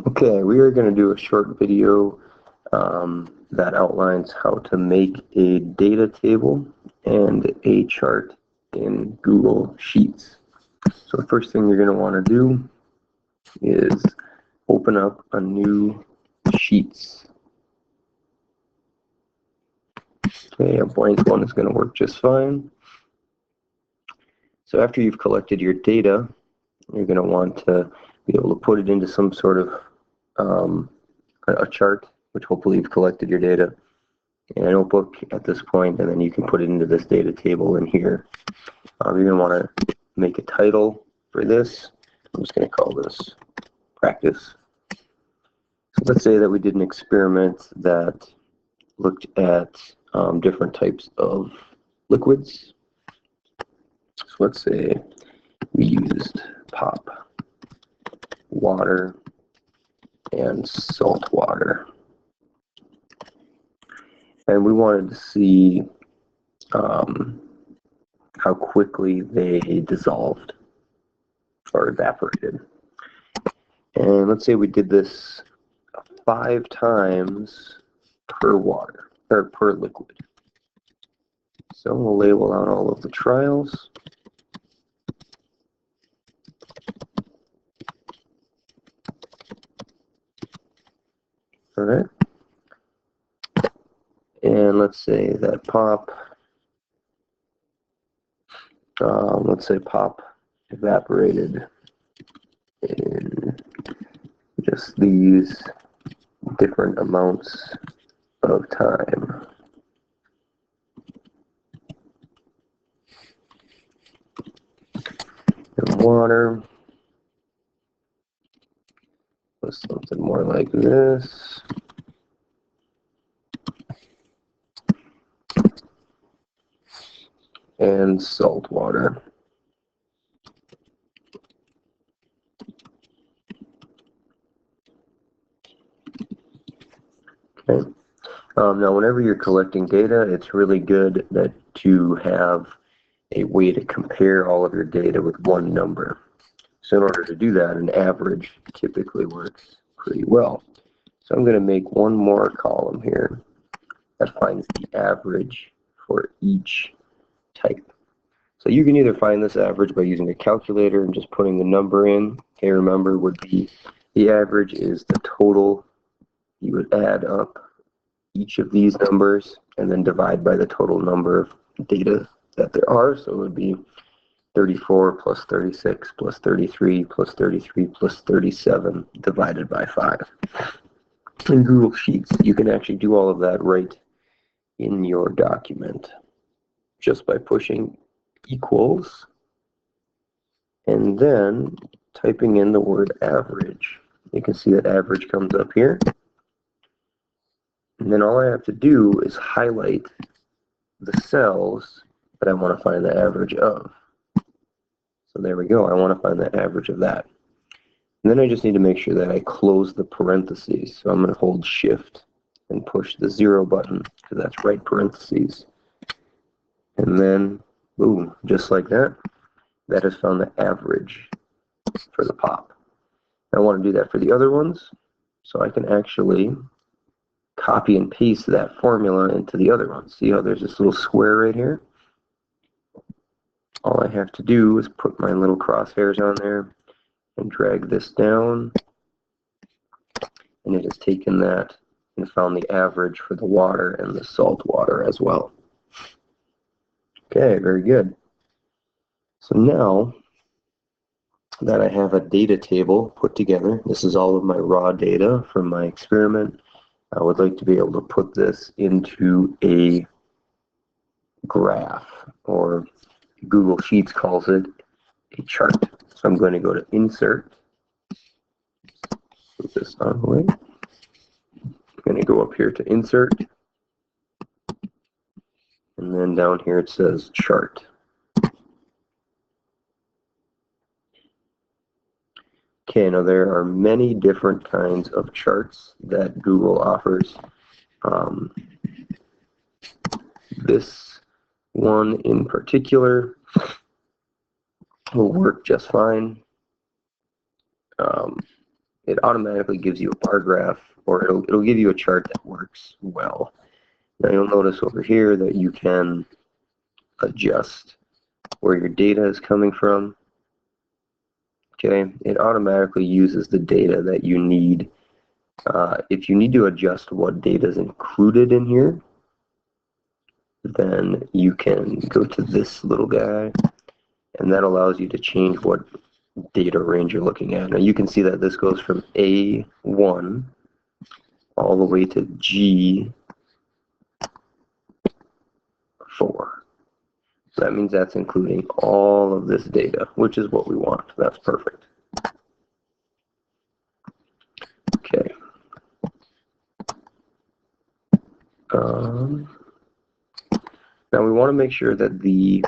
Okay, we are going to do a short video that outlines how to make a data table and a chart in Google Sheets. So the first thing you're going to want to do is open up a new Sheets. Okay, a blank one is going to work just fine. So after you've collected your data, you're going to want to be able to put it into some sort of a chart, which hopefully you've collected your data in a notebook at this point, and then you can put it into this data table in here. You're going to want to make a title for this. I'm just going to call this practice. So let's say that we did an experiment that looked at different types of liquids. So let's say we used pop, water, and salt water. And we wanted to see how quickly they dissolved or evaporated. And let's say we did this 5 times per water, or per liquid. So we'll label out all of the trials. All right. And let's say that pop, let's say pop evaporated in just these different amounts of time. And water was something more like this. And salt water. Okay. Now, whenever you're collecting data, it's really good that you have a way to compare all of your data with one number. So in order to do that, an average typically works pretty well. So I'm going to make one more column here that finds the average for each type. So you can either find this average by using a calculator and just putting the number in. Okay, remember, would be the average is the total. You would add up each of these numbers and then divide by the total number of data that there are. So it would be 34 plus 36 plus 33 plus 33 plus 37 divided by 5. In Google Sheets, you can actually do all of that right in your document just by pushing equals and then typing in the word average. You can see that average comes up here. And then all I have to do is highlight the cells that I want to find the average of. So there we go. I want to find the average of that. And then I just need to make sure that I close the parentheses. So I'm going to hold Shift and push the 0 button, because that's right parentheses. And then, boom, just like that, that has found the average for the pop. I want to do that for the other ones, so I can actually copy and paste that formula into the other ones. See how there's this little square right here? All I have to do is put my little crosshairs on there and drag this down, and it has taken that and found the average for the water and the salt water as well. Okay, very good. So now that I have a data table put together, this is all of my raw data from my experiment. I would like to be able to put this into a graph, or Google Sheets calls it a chart. So I'm going to go to Insert, put this on the way. I'm going to go up here to Insert, and then down here it says Chart. Okay, now there are many different kinds of charts that Google offers. This one in particular will work just fine. it automatically gives you a bar graph, or it'll give you a chart that works well. Now you'll notice over here that you can adjust where your data is coming from. Okay, it automatically uses the data that you need. If you need to adjust what data is included in here, then you can go to this little guy, and that allows you to change what data range you're looking at. Now you can see that this goes from A1 all the way to G4. So that means that's including all of this data, which is what we want. That's perfect. Okay. Now we want to make sure that the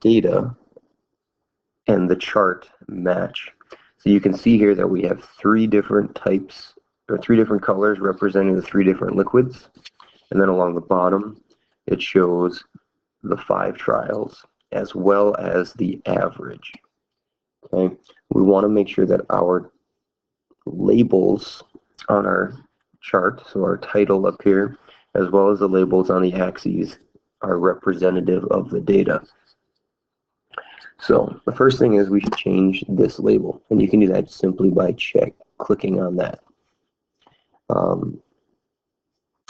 data and the chart match. So you can see here that we have 3 different types, or 3 different colors representing the 3 different liquids. And then along the bottom, it shows the 5 trials as well as the average. Okay, we want to make sure that our labels on our chart, so our title up here, as well as the labels on the axes, are representative of the data. So the first thing is we should change this label, and you can do that simply by clicking on that.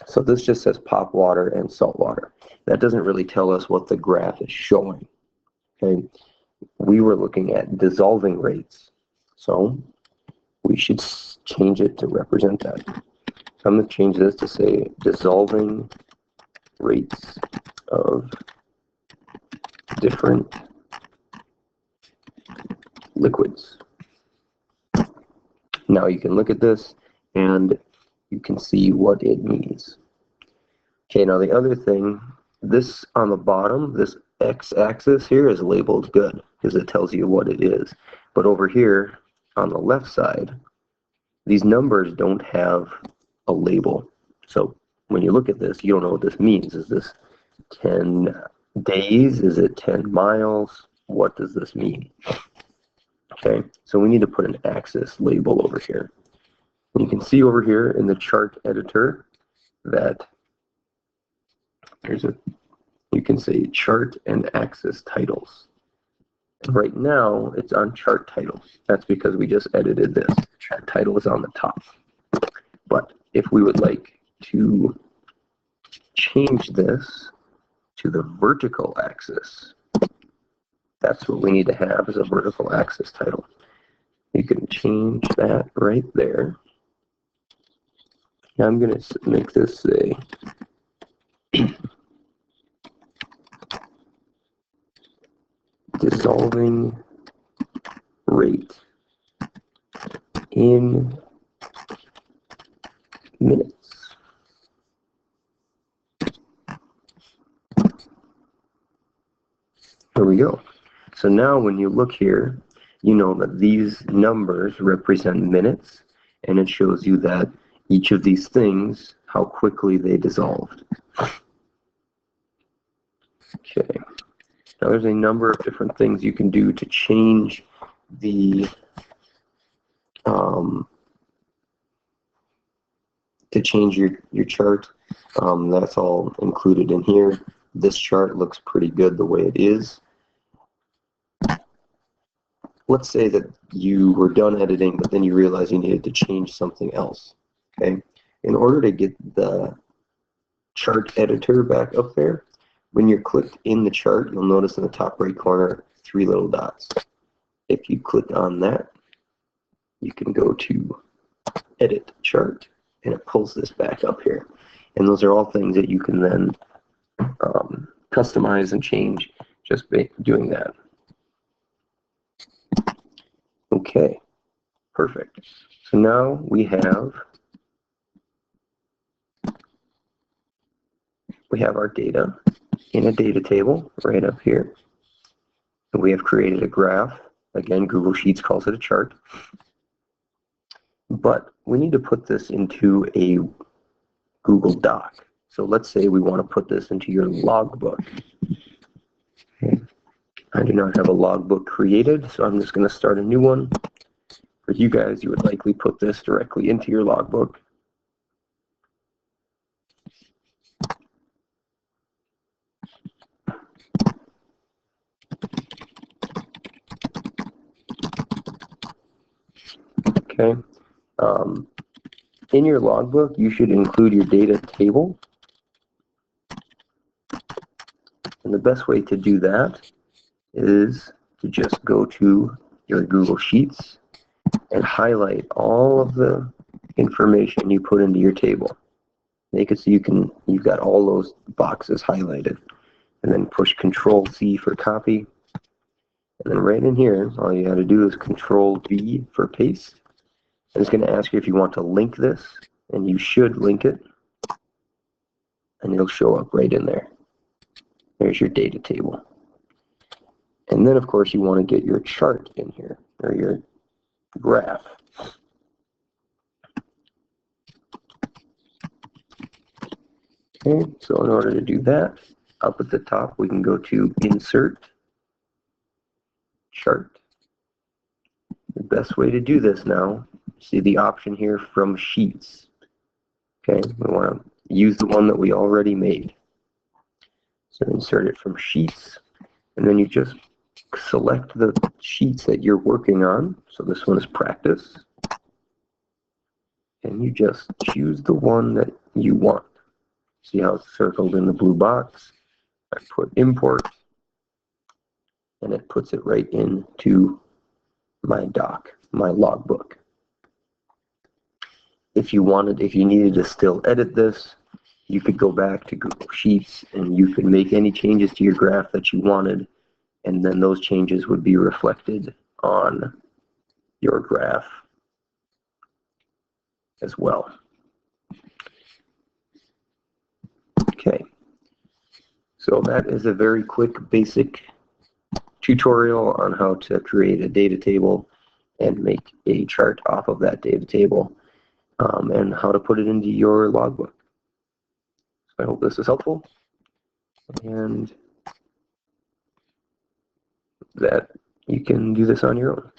So this just says pop water and salt water. That doesn't really tell us what the graph is showing. Okay, we were looking at dissolving rates, so we should change it to represent that. I'm going to change this to say dissolving rates of different liquids. Now you can look at this and you can see what it means. Okay, now the other thing, this on the bottom, this x-axis here is labeled good because it tells you what it is. But over here on the left side, these numbers don't have a label. So when you look at this, you don't know what this means. Is this 10 days? Is it 10 miles? What does this mean? Okay, so we need to put an axis label over here. And you can see over here in the chart editor that you can say chart and axis titles. And right now it's on chart titles. That's because we just edited this. Chart title is on the top. But if we would like to change this to the vertical axis, that's what we need to have, is a vertical axis title. You can change that right there. Now I'm going to make this say dissolving rate in minutes. There we go. So now when you look here, you know that these numbers represent minutes, and it shows you that each of these things, how quickly they dissolved. Okay. Now there's a number of different things you can do to change the your chart. That's all included in here. This chart looks pretty good the way it is. Let's say that you were done editing, but then you realized you needed to change something else. Okay, in order to get the chart editor back up there, when you're clicked in the chart, you'll notice in the top right corner 3 little dots. If you click on that, you can go to edit chart, and it pulls this back up here. And those are all things that you can then customize and change just by doing that. Okay, perfect. So now we have our data in a data table right up here. And we have created a graph. Again, Google Sheets calls it a chart. But we need to put this into a Google Doc. So let's say we want to put this into your logbook. Okay. I do not have a logbook created, so I'm just going to start a new one. For you guys, you would likely put this directly into your logbook. Okay. In your logbook, you should include your data table. And the best way to do that is to just go to your Google Sheets and highlight all of the information you put into your table. Make it so you've got all those boxes highlighted. And then push Control-C for copy. And then right in here, all you got to do is Control-V for paste. And it's going to ask you if you want to link this, and you should link it. And it'll show up right in there. There's your data table. And then, of course, you want to get your chart in here, or your graph. Okay, so in order to do that, up at the top, we can go to Insert, Chart. The best way to do this now, see the option here from Sheets. Okay, we want to use the one that we already made. So insert it from Sheets, and then you just select the sheets that you're working on. So this one is Practice. And you just choose the one that you want. See how it's circled in the blue box? I put Import, and it puts it right into my doc, my logbook. If you needed to still edit this, you could go back to Google Sheets and you could make any changes to your graph that you wanted, and then those changes would be reflected on your graph as well. Okay, so that is a very quick, basic tutorial on how to create a data table and make a chart off of that data table, and how to put it into your logbook. So I hope this is helpful, and that you can do this on your own.